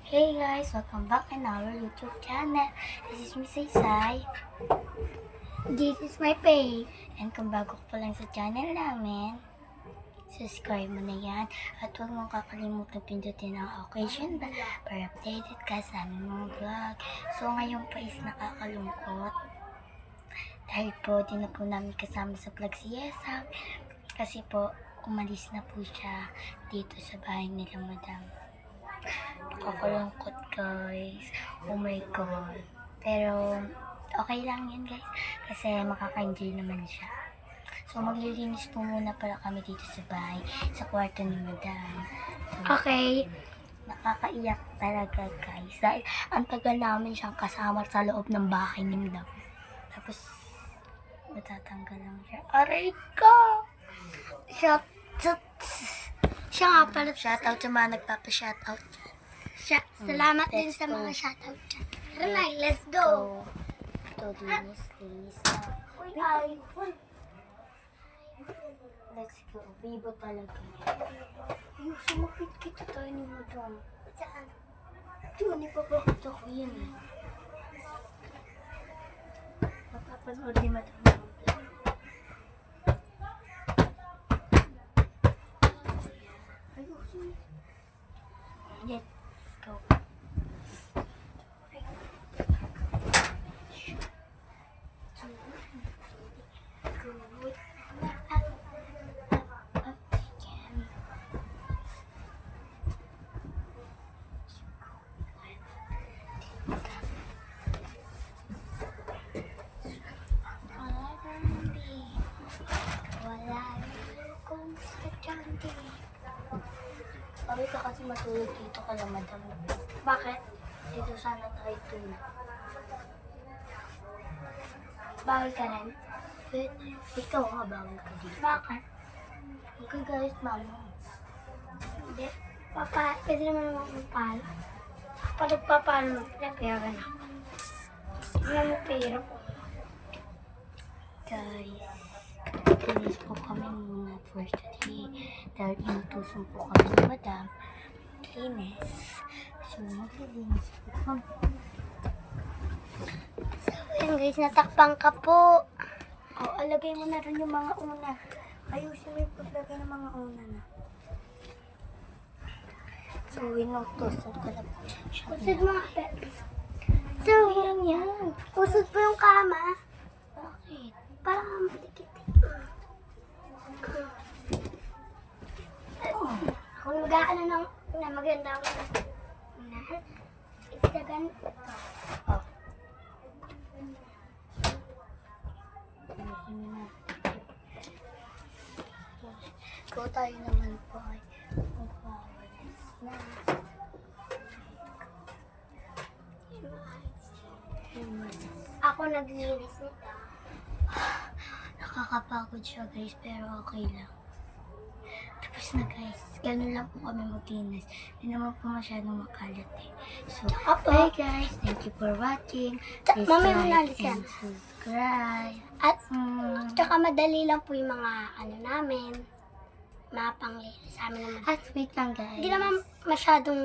Hey guys, welcome back in our YouTube channel. This is Miss Saysay. This is my page. And kung bago pa lang sa channel namin, subscribe mo na yan. At huwag mong kakalimutan pindutin ang occasion bell para updated ka sa aming mga vlog. So ngayon pa is nakakalungkot. Dahil po, di na po namin kasama sa vlog si Yesang. Kasi po, umalis na po siya dito sa bahay nila, madam. Nakakalungkot guys. Oh my god. Pero okay lang yan guys. Kasi makaka-enjoy naman siya. So maglilinis po muna pala kami dito sa bahay. Sa kwarto ni madam. So, okay. Nakakaiyak talaga guys. Dahil ang tagal namin siyang kasama sa loob ng bahay ni madam. Tapos matatanggal lang siya. Aray ko! Siya nga pala. Shoutout sa mga nagpapa-shoutout. Salamat din sa mga shoutout dyan. Tara na, let's go! Ito, linis na. Let's go. Vivo talaga. Ay, sumakit kita tayo ni madam. Saan? Ito, nipapakit ako yan eh. Mapapanood ni madam. Let's go. Sabi ka kasi matulog dito ka lang, madam. Bakit? Dito sana tayo tulog. Bawal ka rin? Pwede. Ikaw nga, bawal ka dito. Bakit? Huwag ka guys, mama. Hindi. Papa, pwede naman magpapal. Pag nagpapalo mo, pinapera na. Wala mo pera po. Guys, linis po kami muna for today. Dahil inutusan po kami ni madam. Linis. So, maglilinis po kami. So, yun guys, natakpan ka po. O, alagay mo na rin yung mga una. Ayusin mo yung paglagay ng mga una na. So, inutusan ko na po. Usod mo nga, so, yan yan. Usod po yung kama. Bakit? Parang matikit. Kung mag-aano na maganda ako na itagan ito. Oh. Kung tayo naman po ay magpawalis na. Ako naglinis nito. Nakakapagod siya guys, pero okay lang. Tapos na guys, ganun lang po kami maglinis. Hindi naman po masyadong makalat eh. So, bye guys, thank you for watching. Please like and subscribe. At tsaka madali lang po yung mga ano namin, mga panglinis sa amin naman. At wait lang guys. Hindi naman masyadong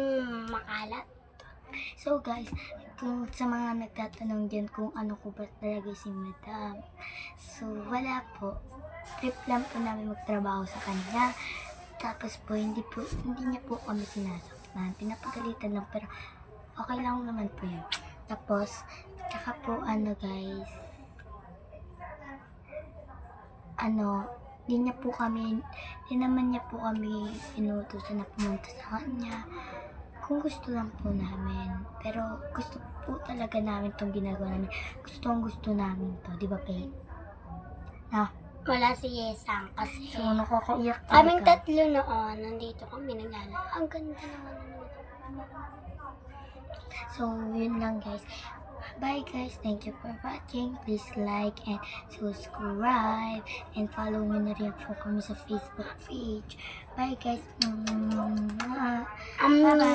makalat. So guys, kung sa mga nagtatanong din kung ano ko ba talaga si madam. So wala po. Trip lang po namin magtrabaho sa kanya. Tapos po, hindi niya po kami sinasaktan. Pinapagalitan lang, pero okay lang naman po yun. Tapos, tsaka po ano guys, hindi naman niya po kami inutusan na pumunta sa kanya. Kung gusto lang po namin. Pero gusto po talaga namin itong ginagawa namin. Gusto namin to. Di ba, Faye? Wala si Yesang kasi. So, nakakaiyak talaga. Kaming tatlo noon, nandito kami naglalaro. Ang ganda naman. So, yun lang guys. Bye guys. Thank you for watching. Please like and subscribe. And follow me na rin po kami sa Facebook page. Bye guys. Bye-bye.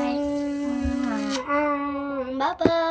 Bye-bye.